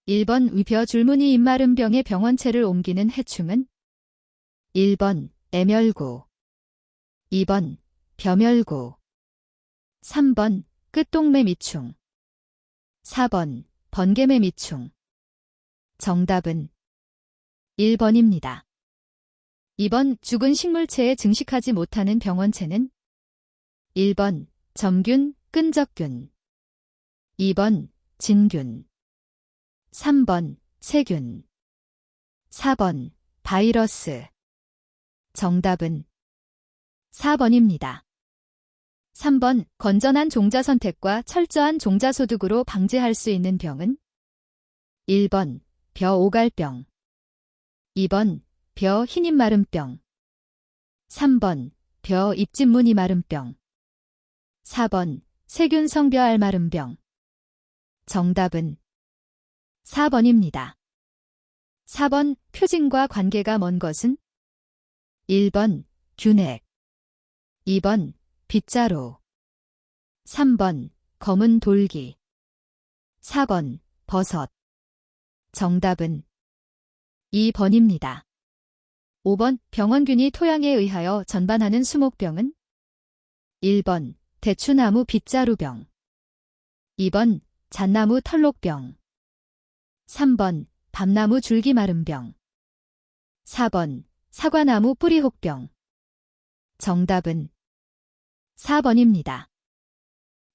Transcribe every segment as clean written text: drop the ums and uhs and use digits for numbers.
1번 위벼 줄무늬 입마른 병의 병원체를 옮기는 해충은 1번 애멸구, 2번 벼멸구, 3번 끝동매미충, 4번 번개매미충. 정답은 1번입니다. 2번 죽은 식물체에 증식하지 못하는 병원체는 1번 점균, 끈적균, 2번 진균, 3번 세균, 4번 바이러스. 정답은 4번입니다. 3번 건전한 종자 선택과 철저한 종자 소득으로 방지할 수 있는 병은 1번 벼 오갈병, 2번 벼 흰입마름병, 3번 벼 입진무늬마름병, 4번 세균성 벼 알마름병. 정답은 4번입니다. 4번 표진과 관계가 먼 것은 1번 균핵, 2번 빗자루, 3번 검은 돌기, 4번 버섯. 정답은 2번입니다. 5번 병원균이 토양에 의하여 전반하는 수목병은 1번 대추나무 빗자루병, 2번 잣나무 털록병, 3번 밤나무 줄기마름병, 4번 사과나무 뿌리혹병. 정답은 4번입니다.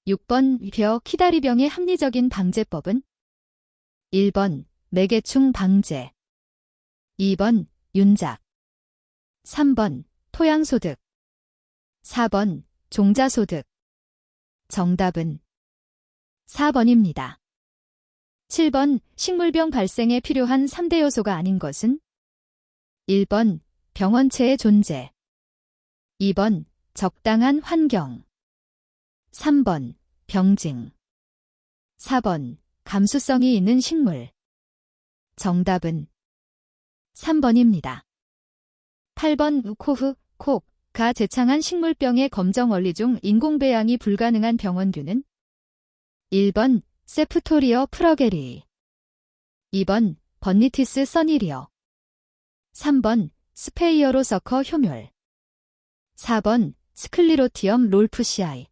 6번 벼 키다리병의 합리적인 방제법은 1번 매개충 방제, 2번 윤작, 3번 토양소득, 4번 종자소득. 정답은 4번입니다. 7번 식물병 발생에 필요한 3대 요소가 아닌 것은 1번 병원체의 존재, 2번 적당한 환경, 3번 병증, 4번 감수성이 있는 식물. 정답은 3번입니다. 8번 코흐, 콕가 제창한 식물병의 검정 원리 중 인공배양이 불가능한 병원균은 1번 세프토리어 프러게리, 2번 번니티스 써니리어, 3번 스페이어로서커 효멸, 4번 스클리로티엄 롤프시아이.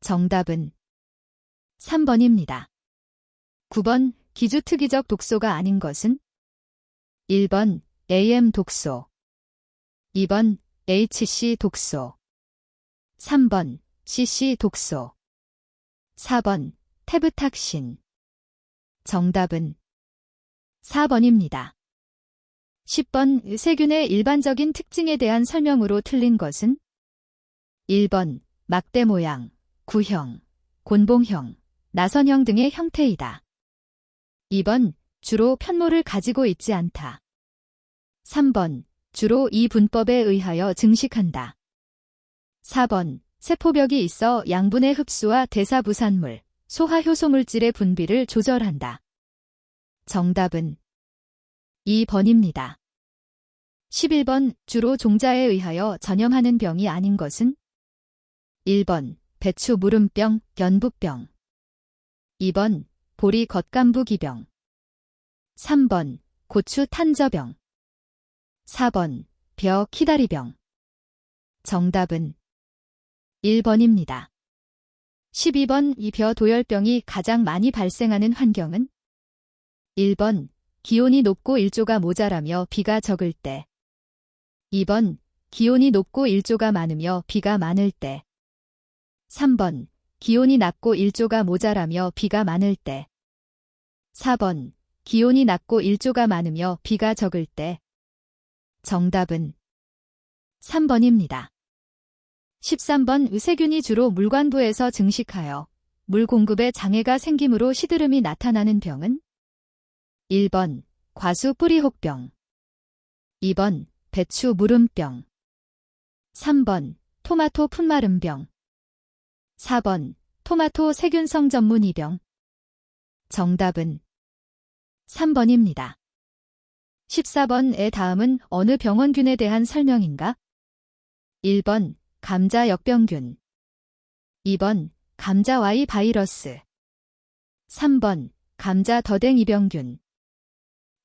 정답은 3번입니다. 9번 기주특이적 독소가 아닌 것은 1번 AM 독소, 2번 HC 독소, 3번 CC 독소, 4번 테브탁신. 정답은 4번입니다. 10번 세균의 일반적인 특징에 대한 설명으로 틀린 것은 1번 막대 모양, 구형, 곤봉형, 나선형 등의 형태이다. 2번 주로 편모를 가지고 있지 않다. 3번 주로 이 분법에 의하여 증식한다. 4번 세포벽이 있어 양분의 흡수와 대사부산물, 소화효소물질의 분비를 조절한다. 정답은 2번입니다. 11번 주로 종자에 의하여 전염하는 병이 아닌 것은 1번 배추 무름병, 연부병, 2번 보리 겉감부기병, 3번 고추 탄저병, 4번 벼 키다리병. 정답은 1번입니다. 12번 이 벼 도열병이 가장 많이 발생하는 환경은 1번 기온이 높고 일조가 모자라며 비가 적을 때, 2번 기온이 높고 일조가 많으며 비가 많을 때, 3번 기온이 낮고 일조가 모자라며 비가 많을 때, 4번 기온이 낮고 일조가 많으며 비가 적을 때. 정답은 3번입니다. 13번 세균이 주로 물관부에서 증식하여 물 공급에 장애가 생기므로 시드름이 나타나는 병은 1번 과수 뿌리혹병, 2번 배추 무름병, 3번 토마토 풋마름병, 4번 토마토 세균성 전문이병. 정답은 3번입니다. 14번의 다음은 어느 병원균에 대한 설명인가? 1번 감자 역병균, 2번 감자 Y 바이러스, 3번 감자 더댕 이병균.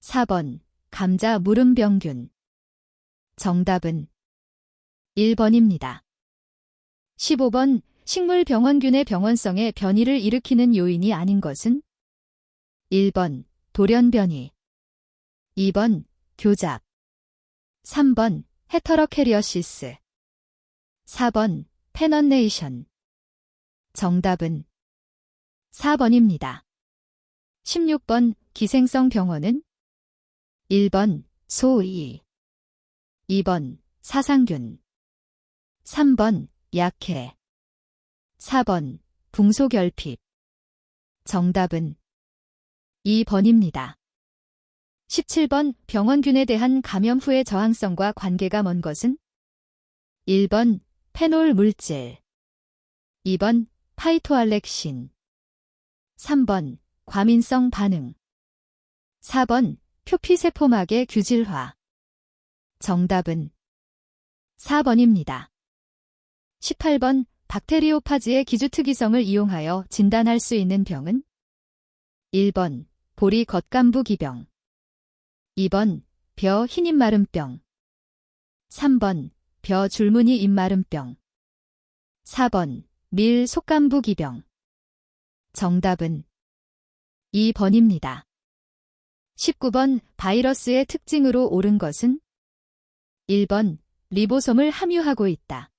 4번 감자 무름병균. 정답은 1번입니다. 15번 식물병원균의 병원성에 변이를 일으키는 요인이 아닌 것은 1번 돌연변이, 2번 교잡, 3번 헤터러캐리어시스, 4번 페넌네이션. 정답은 4번입니다. 16번 기생성 병원은 1번 소이, 2번 사상균, 3번 약해, 4번 붕소결핍. 정답은 2번입니다. 17번 병원균에 대한 감염 후의 저항성과 관계가 먼 것은 1번 페놀 물질, 2번 파이토알렉신, 3번 과민성 반응, 4번 표피세포막의 규질화. 정답은 4번입니다. 18번 박테리오파즈의 기주특이성을 이용하여 진단할 수 있는 병은 1번 보리 겉감부 기병, 2번 벼 흰입마름병, 3번 벼 줄무늬 입마름병, 4번 밀 속감부 기병. 정답은 2번입니다. 19번 바이러스의 특징으로 옳은 것은 1번 리보솜을 함유하고 있다,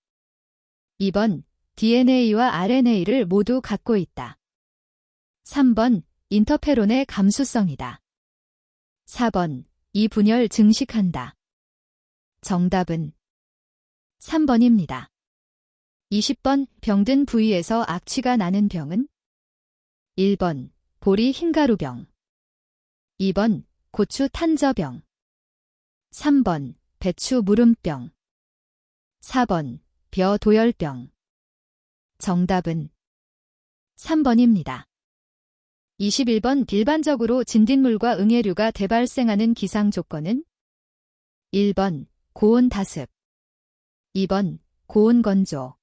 2번 DNA와 RNA를 모두 갖고 있다, 3번 인터페론의 감수성이다, 4번 이 분열 증식한다. 정답은 3번입니다. 20번 병든 부위에서 악취가 나는 병은 1번 보리 흰가루병, 2번 고추 탄저병, 3번 배추 무름병, 4번 벼 도열병. 정답은 3번입니다. 21번 일반적으로 진딧물과 응애류가 대발생하는 기상 조건은 1번 고온 다습, 2번 고온 건조,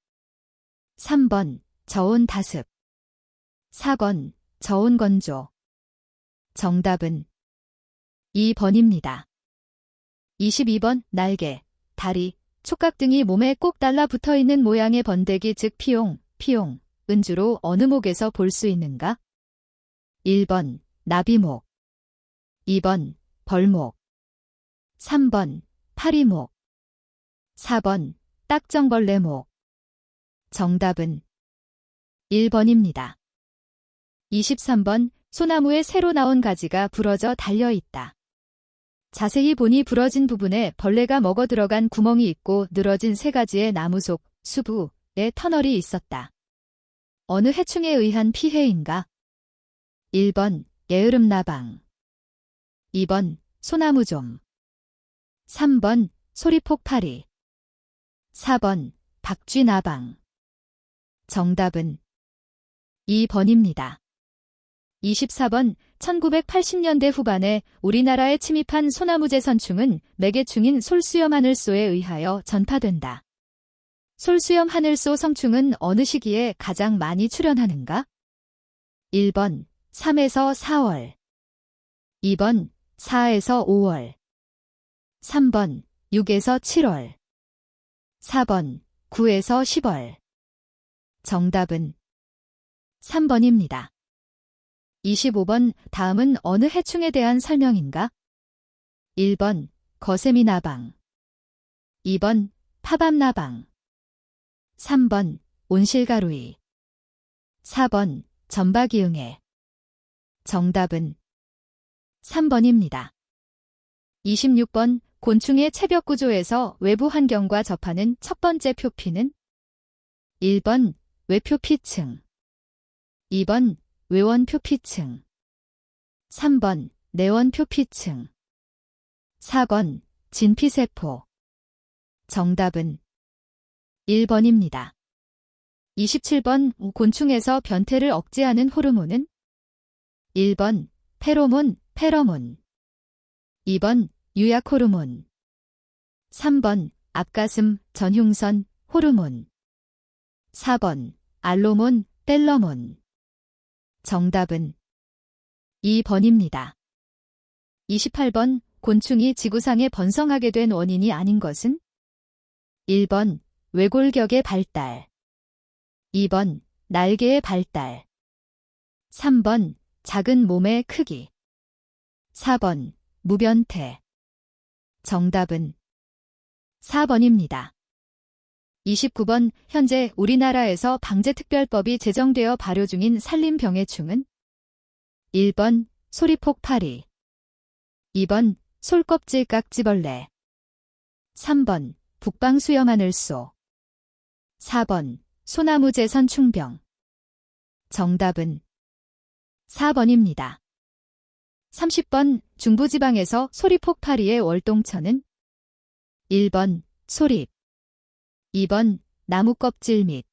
3번 저온 다습, 4번 저온 건조. 정답은 2번입니다. 22번 날개, 다리, 촉각 등이 몸에 꼭 달라붙어 있는 모양의 번데기 즉 피용, 은 주로 어느 목에서 볼 수 있는가? 1번 나비목, 2번 벌목, 3번 파리목, 4번 딱정벌레목. 정답은 1번입니다. 23번 소나무에 새로 나온 가지가 부러져 달려있다. 자세히 보니 부러진 부분에 벌레가 먹어 들어간 구멍이 있고 늘어진 세 가지의 나무 속 수부에 터널이 있었다. 어느 해충에 의한 피해인가? 1번 게으름나방, 2번 소나무좀, 3번 소리폭파리, 4번 박쥐나방. 정답은 2번입니다. 24번 1980년대 후반에 우리나라에 침입한 소나무제 선충은 매개충인 솔수염 하늘소에 의하여 전파된다. 솔수염 하늘소 성충은 어느 시기에 가장 많이 출현하는가? 1번 3에서 4월, 2번 4에서 5월, 3번 6에서 7월, 4번 9에서 10월. 정답은 3번입니다. 25번 다음은 어느 해충에 대한 설명인가? 1번 거세미나방, 2번 파밤나방, 3번 온실가루이, 4번 점박이응애. 정답은 3번입니다. 26번 곤충의 체벽 구조에서 외부 환경과 접하는 첫 번째 표피는 1번 외표피층, 2번 외원표피층, 3번 내원표피층, 4번 진피세포. 정답은 1번입니다. 27번 곤충에서 변태를 억제하는 호르몬은 1번 페로몬, 페러몬, 2번 유약호르몬, 3번 앞가슴, 전흉선, 호르몬, 4번 알로몬, 뺄러몬. 정답은 2번입니다. 28번 곤충이 지구상에 번성하게 된 원인이 아닌 것은? 1번 외골격의 발달, 2번 날개의 발달, 3번 작은 몸의 크기, 4번 무변태. 정답은 4번입니다. 29번 현재 우리나라에서 방제특별법이 제정되어 발효 중인 산림병해충은? 1번 소리폭파리, 2번 솔껍질 깍지벌레, 3번 북방수염하늘소, 4번 소나무재선충병. 정답은 4번입니다. 30번 중부지방에서 소리폭파리의 월동천은? 1번 소립, 2번 나무껍질 밑,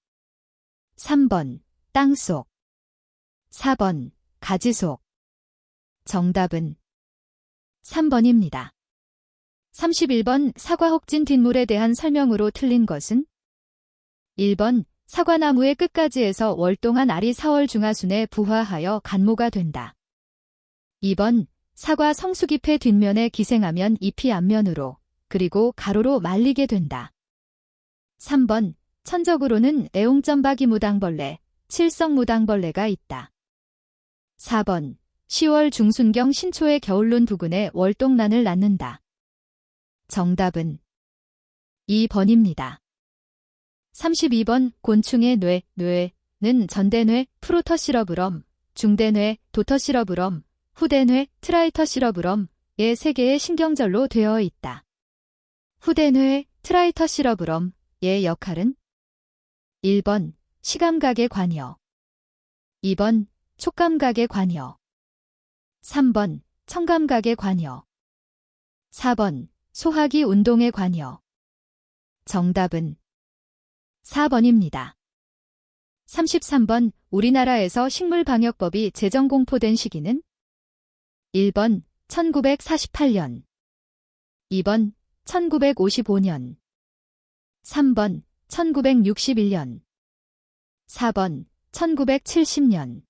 3번 땅속, 4번 가지속. 정답은 3번입니다. 31번 사과 혹진 뒷물에 대한 설명으로 틀린 것은? 1번 사과나무의 끝가지에서 월동한 알이 4월 중하순에 부화하여 간모가 된다. 2번 사과 성수깃의 뒷면에 기생하면 잎이 앞면으로 그리고 가로로 말리게 된다. 3번 천적으로는 애옹점박이 무당벌레, 칠성무당벌레가 있다. 4번 10월 중순경 신초의 겨울눈 부근에 월동란을 낳는다. 정답은 2번입니다. 32번 곤충의 뇌는 전대뇌 프로터시러브럼, 중대뇌 도터시러브럼, 후대뇌 트라이터시러브럼의 3개의 신경절로 되어 있다. 후대뇌 트라이터시러브럼의 역할은? 1번 시감각의 관여, 2번 촉감각의 관여, 3번 청감각의 관여, 4번 소화기 운동의 관여. 정답은 4번입니다. 33번 우리나라에서 식물방역법이 제정공포된 시기는? 1번 1948년, 2번 1955년, 3번 1961년, 4번 1970년.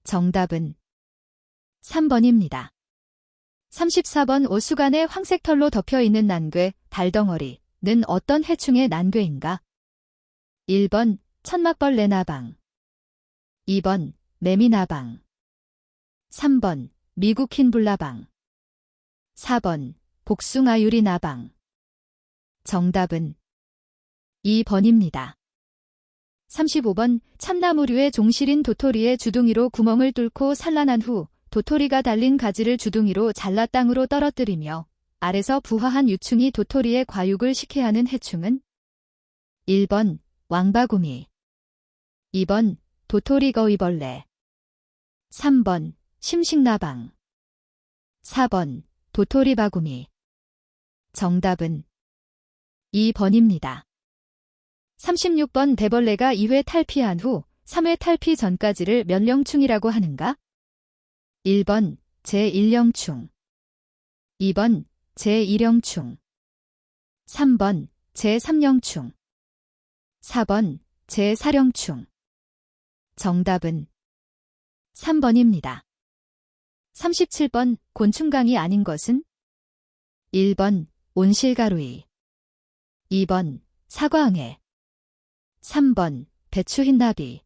정답은 3번입니다. 34번 오수간의 황색털로 덮여있는 난괴, 달덩어리는 어떤 해충의 난괴인가? 1번 천막벌레 나방, 2번 매미 나방, 3번 미국 흰불나방, 4번 복숭아유리 나방. 정답은 2번입니다. 35번 참나무류의 종실인 도토리의 주둥이로 구멍을 뚫고 산란한 후 도토리가 달린 가지를 주둥이로 잘라 땅으로 떨어뜨리며 알에서 부화한 유충이 도토리의 과육을 식해하는 해충은? 1번 왕바구미, 2번 도토리거위벌레, 3번 심식나방, 4번 도토리바구미. 정답은 2번입니다. 36번 대벌레가 2회 탈피한 후 3회 탈피 전까지를 몇 령충이라고 하는가? 1번 제1령충, 2번 제2령충, 3번 제3령충, 4번 제4령충. 정답은 3번입니다. 37번 곤충강이 아닌 것은? 1번 온실가루이, 2번 사과응애, 3번 배추흰나비,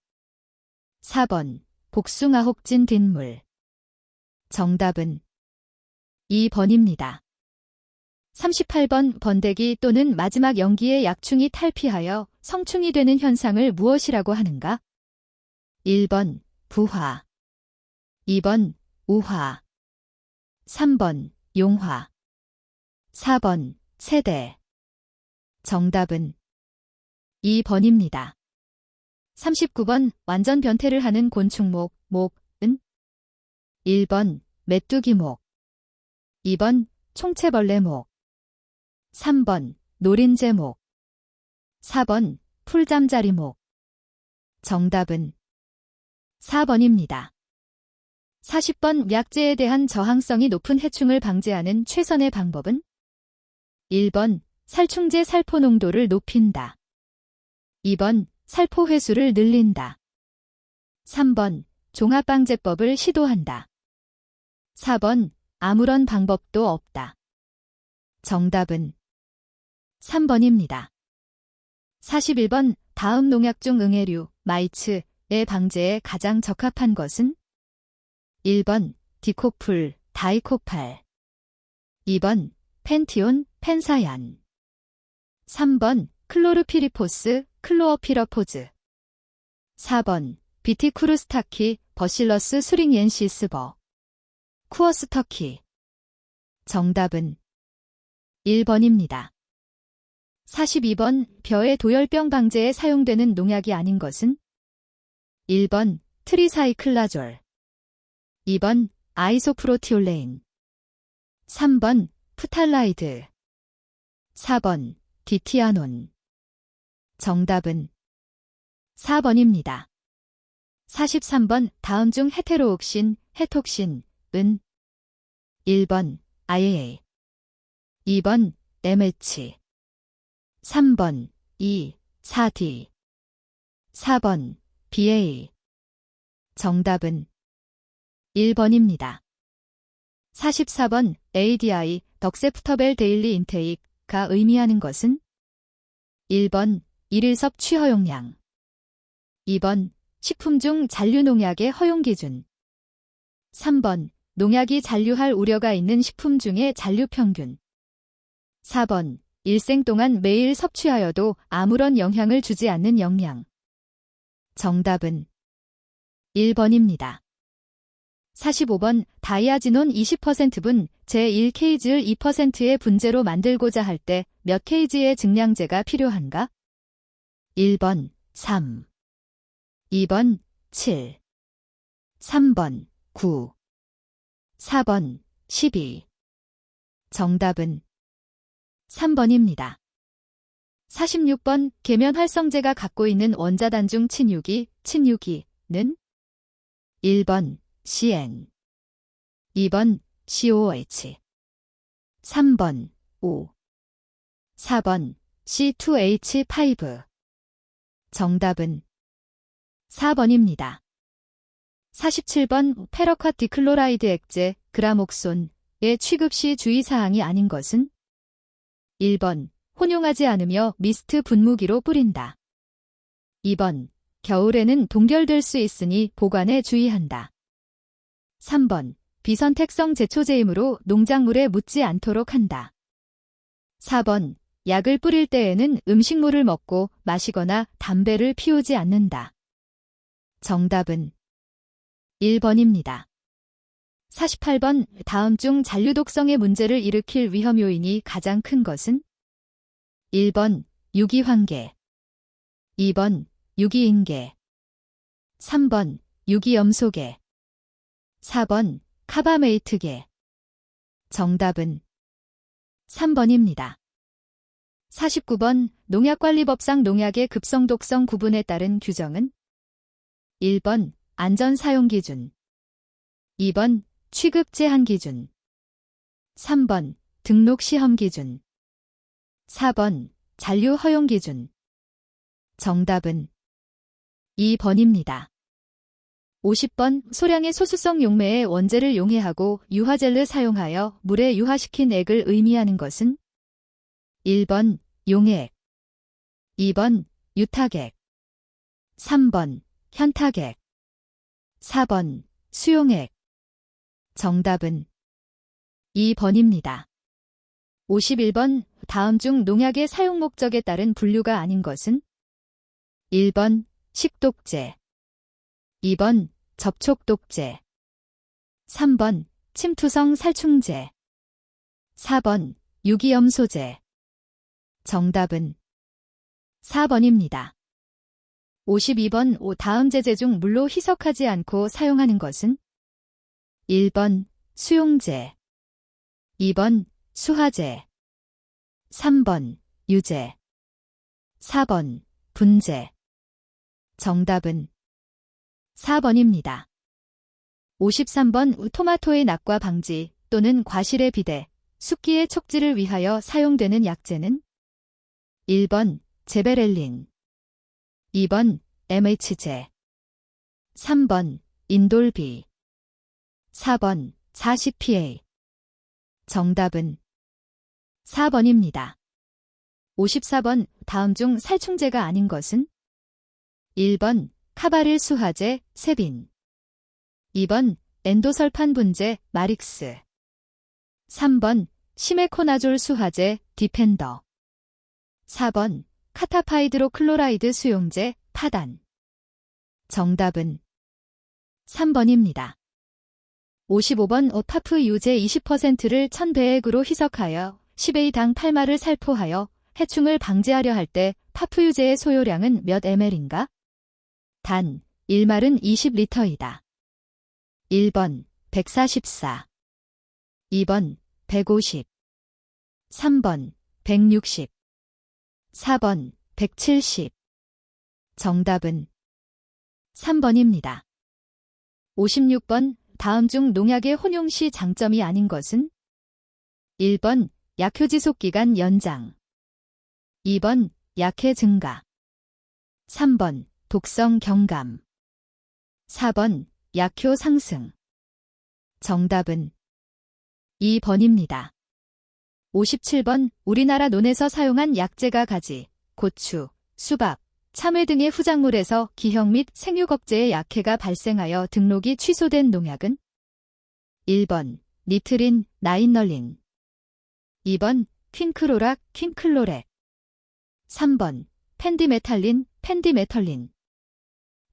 4번 복숭아 혹진 뒷물. 정답은 2번입니다. 38번 번데기 또는 마지막 연기의 약충이 탈피하여 성충이 되는 현상을 무엇이라고 하는가? 1번 부화, 2번 우화, 3번 용화, 4번 세대. 정답은 2번입니다. 39번 완전 변태를 하는 곤충목, 목은? 1번 메뚜기목, 2번 총채벌레목, 3번 노린재목, 4번 풀잠자리목. 정답은 4번입니다. 40번 약재에 대한 저항성이 높은 해충을 방제하는 최선의 방법은? 1번 살충제 살포 농도를 높인다, 2번 살포 횟수를 늘린다, 3번 종합방제법을 시도한다. 4번 아무런 방법도 없다. 정답은 3번입니다. 41번 다음 농약 중 응애류, 마이츠의 방제에 가장 적합한 것은? 1번 디코풀, 다이코팔 2번 펜티온, 펜사얀 3번 클로르피리포스, 클로어피러포즈 4번 비티쿠르스타키, 버실러스 수링옌시스버 쿠어스터키 정답은 1번입니다. 42번 벼의 도열병 방제에 사용되는 농약이 아닌 것은? 1번 트리사이클라졸 2번 아이소프로티올레인 3번 프탈라이드 4번 디티아논 정답은 4번입니다. 43번 다음 중 헤테로옥신, 헤톡신은 1번 IAA 2번 MH 3번 E, 4D 4번 BA 정답은 1번입니다. 44번 ADI, 덕세프터벨 데일리 인테이크가 의미하는 것은? 1번 일일섭 취허용량 2번 식품 중 잔류 농약의 허용 기준 3번 농약이 잔류할 우려가 있는 식품 중의 잔류 평균 4번 일생 동안 매일 섭취하여도 아무런 영향을 주지 않는 영양 정답은 1번입니다. 45번 다이아지논 20%분 제1K즈을 2%의 분재로 만들고자 할 때 몇 Kg의 증량제가 필요한가? 1번 3 2번 7 3번 9 4번 12 정답은 3번입니다. 46번 계면활성제가 갖고 있는 원자단 중 친유기는 1번 CN 2번 COH 3번 O 4번 C2H5 정답은 4번입니다. 47번 페러콰티클로라이드 액제, 그라목손의 취급 시 주의사항이 아닌 것은? 1번 혼용하지 않으며 미스트 분무기로 뿌린다. 2번 겨울에는 동결될 수 있으니 보관에 주의한다. 3번 비선택성 제초제이므로 농작물에 묻지 않도록 한다. 4번 약을 뿌릴 때에는 음식물을 먹고 마시거나 담배를 피우지 않는다. 정답은 1번입니다. 48번 다음 중 잔류독성의 문제를 일으킬 위험 요인이 가장 큰 것은? 1번 유기환계 2번 유기인계 3번 유기염소계 4번 카바메이트계 정답은 3번입니다. 49번 농약관리법상 농약의 급성독성 구분에 따른 규정은? 1번 안전사용기준 2번 취급제한기준 3번 등록시험기준 4번 잔류허용기준 정답은 2번입니다. 50번 소량의 소수성 용매의 원재를 용해하고 유화젤을 사용하여 물에 유화시킨 액을 의미하는 것은? 1번 용액 2번 유탁액 3번 현탁액 4번 수용액 정답은 2번입니다. 51번 다음 중 농약의 사용 목적에 따른 분류가 아닌 것은? 1번 식독제 2번 접촉독제 3번 침투성 살충제 4번 유기염소제 정답은 4번입니다. 52번 다음 제재 중 물로 희석하지 않고 사용하는 것은? 1번 수용제 2번 수화제 3번 유제 4번 분제 정답은 4번입니다. 53번 토마토의 낙과 방지 또는 과실의 비대, 숫기의 촉지를 위하여 사용되는 약제는? 1번 제베렐린 2번 MH제 3번 인돌비 4번 40PA. 정답은 4번입니다. 54번 다음 중 살충제가 아닌 것은? 1번 카바릴 수화제 세빈. 2번 엔도설판 분제 마릭스. 3번 시메코나졸 수화제 디펜더. 4번 카타파이드로클로라이드 수용제 파단. 정답은 3번입니다. 55번 오파프 유제 20%를 1000배액으로 희석하여 10A당 8마를 살포하여 해충을 방지하려 할 때 파프유제의 소요량은 몇 ml인가? 단 1말은 20리터이다. 1번 144. 2번 150. 3번 160. 4번 170. 정답은 3번입니다. 56번 다음 중 농약의 혼용 시 장점이 아닌 것은? 1번 약효지속기간 연장. 2번 약해 증가. 3번 독성 경감. 4번 약효 상승. 정답은 2번입니다. 57번 우리나라 논에서 사용한 약재가 가지, 고추, 수박, 참외 등의 후작물에서 기형 및 생육억제의 약해가 발생하여 등록이 취소된 농약은? 1번 니트린, 나인널린. 2번 퀸크로락, 퀸클로렉. 3번 펜디메탈린, 펜디메털린.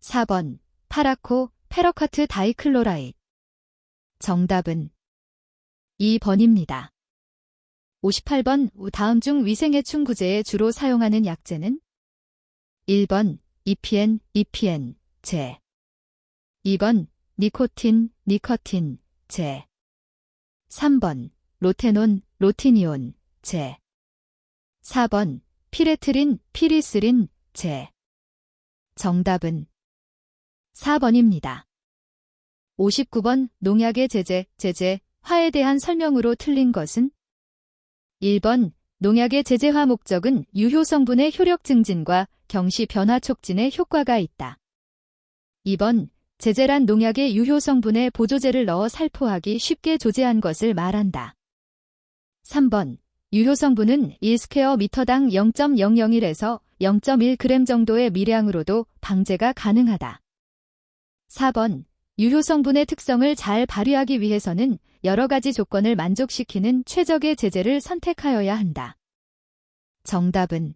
4번 파라코, 페러카트 다이클로라이드. 정답은 2번입니다. 58번 다음 중 위생해충 구제에 주로 사용하는 약재는? 1번 EPN, EPN, 제. 2번 니코틴, 니커틴, 제. 3번 로테논, 로티니온, 제. 4번 피레트린, 피리스린, 제. 정답은 4번입니다. 59번 농약의 제재, 화에 대한 설명으로 틀린 것은? 1번 농약의 제재화 목적은 유효 성분의 효력 증진과 경시 변화 촉진에 효과가 있다. 2번 제재란 농약의 유효 성분에 보조제를 넣어 살포하기 쉽게 조제한 것을 말한다. 3번 유효 성분은 1스퀘어미터당 0.001에서 0.1g 정도의 미량으로도 방제가 가능하다. 4번 유효 성분의 특성을 잘 발휘하기 위해서는 여러 가지 조건을 만족시키는 최적의 제재를 선택하여야 한다. 정답은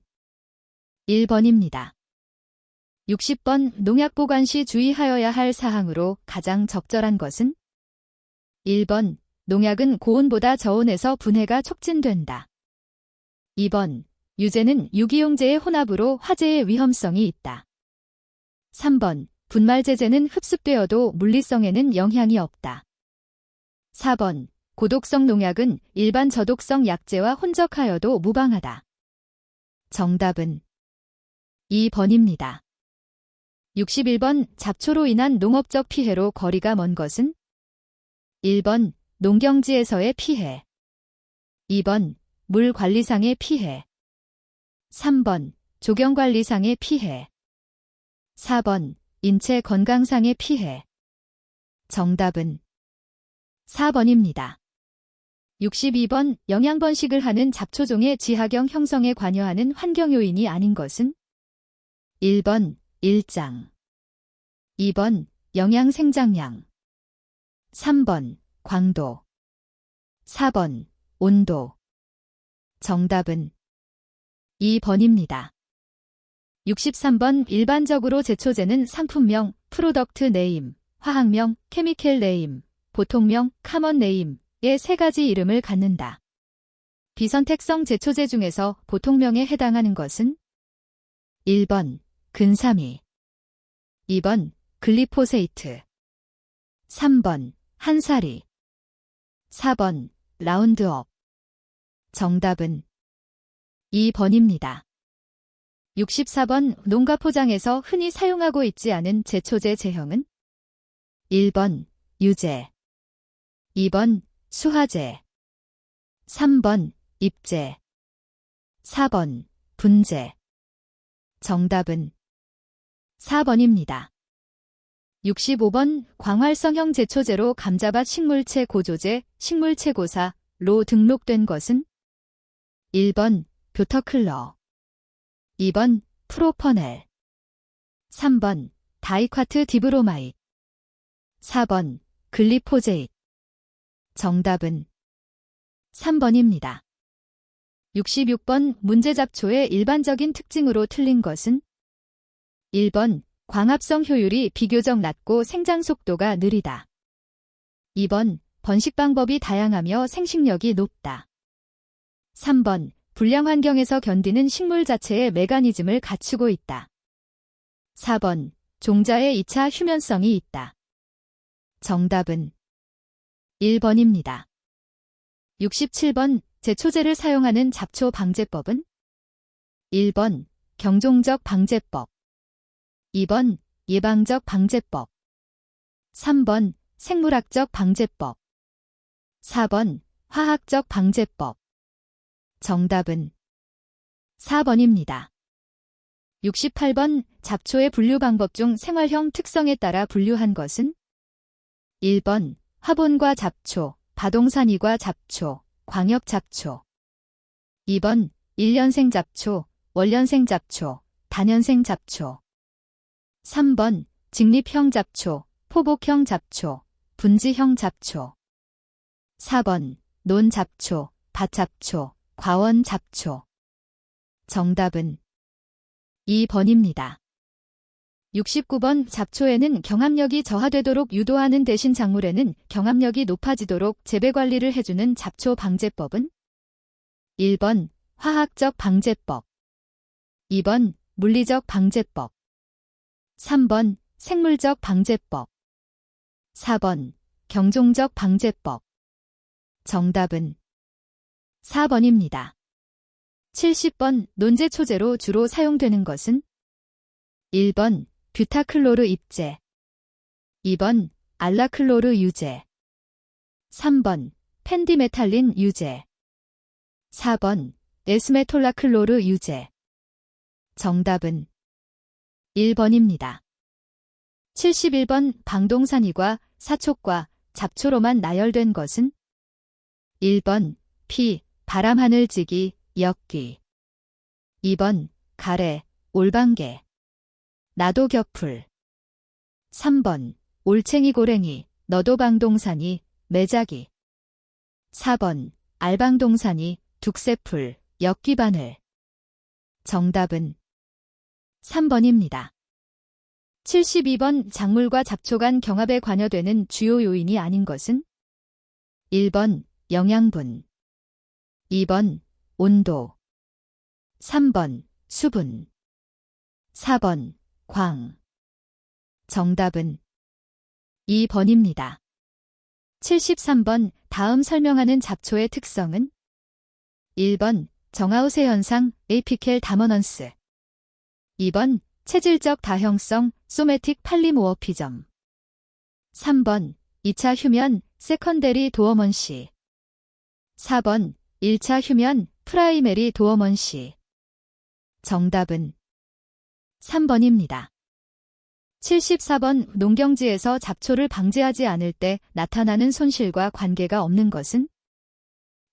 1번입니다. 60번 농약 보관 시 주의하여야 할 사항으로 가장 적절한 것은? 1번 농약은 고온보다 저온에서 분해가 촉진된다. 2번 유제는 유기용제의 혼합으로 화재의 위험성이 있다. 3번 분말제제는 흡습되어도 물리성에는 영향이 없다. 4번 고독성 농약은 일반 저독성 약재와 혼적하여도 무방하다. 정답은 2번입니다. 61번 잡초로 인한 농업적 피해로 거리가 먼 것은? 1번 농경지에서의 피해. 2번 물관리상의 피해. 3번 조경관리상의 피해. 4번 인체 건강상의 피해. 정답은 4번입니다. 62번 영양번식을 하는 잡초종의 지하경 형성에 관여하는 환경요인이 아닌 것은? 1번 일장. 2번 영양생장량. 3번 광도. 4번 온도. 정답은 2번입니다. 63번 일반적으로 제초제는 상품명, 프로덕트 네임, 화학명, 케미컬 네임, 보통명, 카먼 네임의 세 가지 이름을 갖는다. 비선택성 제초제 중에서 보통명에 해당하는 것은? 1번 근사미. 2번 글리포세이트. 3번 한사리. 4번 라운드업. 정답은 2번입니다. 64번 농가 포장에서 흔히 사용하고 있지 않은 제초제 제형은? 1번 유제. 2번 수화제. 3번 입제. 4번 분제. 정답은 4번입니다. 65번 광활성형 제초제로 감자밭 식물체 고조제, 식물체 고사로 등록된 것은 1번 뷰터클러, 2번 프로퍼넬, 3번 다이쿼트 디브로마이드, 4번 글리포제이드. 정답은 3번입니다. 66번 문제 잡초의 일반적인 특징으로 틀린 것은 1번 광합성 효율이 비교적 낮고 생장 속도가 느리다. 2번 번식 방법이 다양하며 생식력이 높다. 3번 불량 환경에서 견디는 식물 자체의 메커니즘을 갖추고 있다. 4번 종자의 2차 휴면성이 있다. 정답은 1번입니다. 67번 제초제를 사용하는 잡초 방제법은 1번 경종적 방제법, 2번 예방적 방제법, 3번 생물학적 방제법, 4번 화학적 방제법. 정답은 4번입니다. 68번 잡초의 분류 방법 중 생활형 특성에 따라 분류한 것은 1번 화본과 잡초, 바동산이과 잡초, 광역 잡초, 2번 일년생 잡초, 월년생 잡초, 단연생 잡초, 3번 직립형 잡초, 포복형 잡초, 분지형 잡초, 4번 논잡초, 밭잡초, 과원잡초. 정답은 2번입니다. 69번 잡초에는 경합력이 저하되도록 유도하는 대신 작물에는 경합력이 높아지도록 재배 관리를 해주는 잡초 방제법은 1번 화학적 방제법, 2번 물리적 방제법, 3번 생물적 방제법, 4번 경종적 방제법. 정답은 4번입니다. 70번 논제초제로 주로 사용되는 것은 1번 뷰타클로르 잎제, 2번 알라클로르 유제, 3번 펜디메탈린 유제, 4번 에스메톨라클로르 유제. 정답은 1번입니다. 71번 방동산이과 사촉과 잡초로만 나열된 것은 1번 피, 바람하늘지기, 엽기, 2번 가래, 올방개, 나도격풀, 3번 올챙이고랭이, 너도방동산이, 매작이, 4번 알방동산이, 둑새풀, 엽기바늘. 정답은 3번입니다. 72번 작물과 잡초 간 경합에 관여되는 주요 요인이 아닌 것은 1번 영양분, 2번 온도, 3번 수분, 4번 광. 정답은 2번입니다. 73번 다음 설명하는 잡초의 특성은 1번 정하우스 현상 에이피켈 다머넌스, 2번 체질적 다형성 소매틱 팔리모어피점, 3번 2차 휴면 세컨데리 도어먼시, 4번 1차 휴면 프라이메리 도어먼시. 정답은 3번입니다. 74번 농경지에서 잡초를 방제하지 않을 때 나타나는 손실과 관계가 없는 것은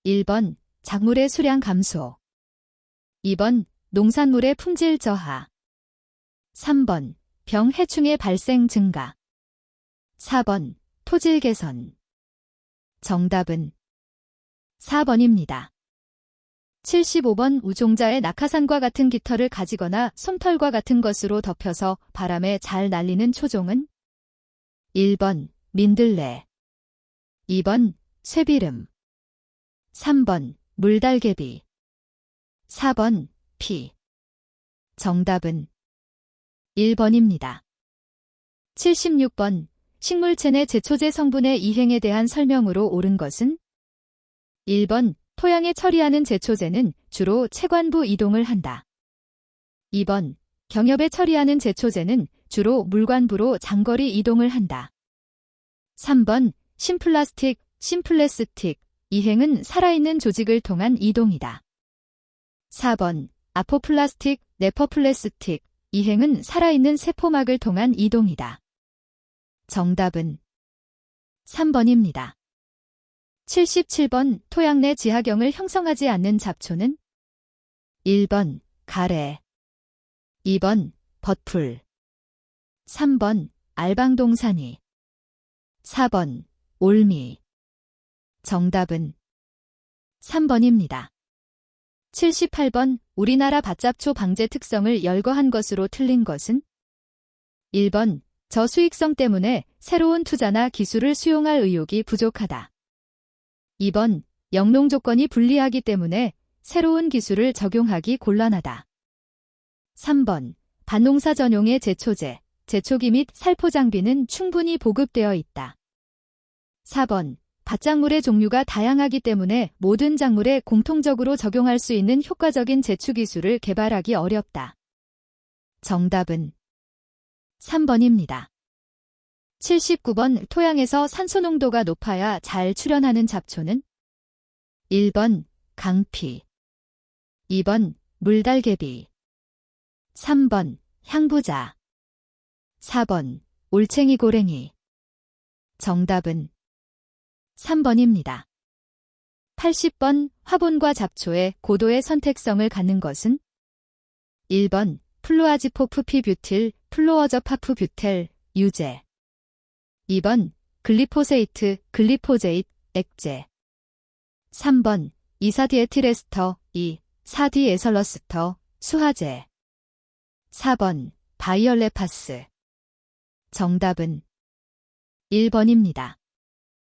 1번 작물의 수량 감소, 2번 농산물의 품질 저하, 3번 병 해충의 발생 증가, 4번 토질 개선. 정답은 4번입니다. 75번 우종자의 낙하산과 같은 깃털을 가지거나 솜털과 같은 것으로 덮여서 바람에 잘 날리는 초종은 1번 민들레, 2번 쇠비름, 3번 물달개비, 4번 피. 정답은 1번입니다. 76번 식물체 내 제초제 성분의 이행에 대한 설명으로 옳은 것은 1번 토양에 처리하는 제초제는 주로 체관부 이동을 한다. 2번 경엽에 처리하는 제초제는 주로 물관부로 장거리 이동을 한다. 3번 심플라스틱, 심플레스틱 이행은 살아있는 조직을 통한 이동이다. 4번 아포플라스틱, 네퍼플레스틱 이행은 살아있는 세포막을 통한 이동이다. 정답은 3번입니다. 77번 토양 내 지하경을 형성하지 않는 잡초는 1번 가래, 2번 벗풀, 3번 알방동산이, 4번 올미. 정답은 3번입니다. 78번 우리나라 밭잡초 방제 특성을 열거한 것으로 틀린 것은 1번 저수익성 때문에 새로운 투자나 기술을 수용할 의욕이 부족하다. 2번 영농 조건이 불리하기 때문에 새로운 기술을 적용하기 곤란하다. 3번 밭농사 전용의 제초제, 제초기 및 살포 장비는 충분히 보급되어 있다. 4번 밭작물의 종류가 다양하기 때문에 모든 작물에 공통적으로 적용할 수 있는 효과적인 제추 기술을 개발하기 어렵다. 정답은 3번입니다. 79번 토양에서 산소 농도가 높아야 잘 출현하는 잡초는 1번 강피, 2번 물달개비, 3번 향부자, 4번 올챙이 고랭이. 정답은 3번입니다. 80번 화분과 잡초의 고도의 선택성을 갖는 것은 1번 플루아지포프피뷰틸, 플로어저파프뷰텔, 유제, 2번 글리포세이트, 글리포제잇, 액제, 3번 이사디에틸에스터, 4디에설러스터, 수화제, 4번 바이올레파스. 정답은 1번입니다.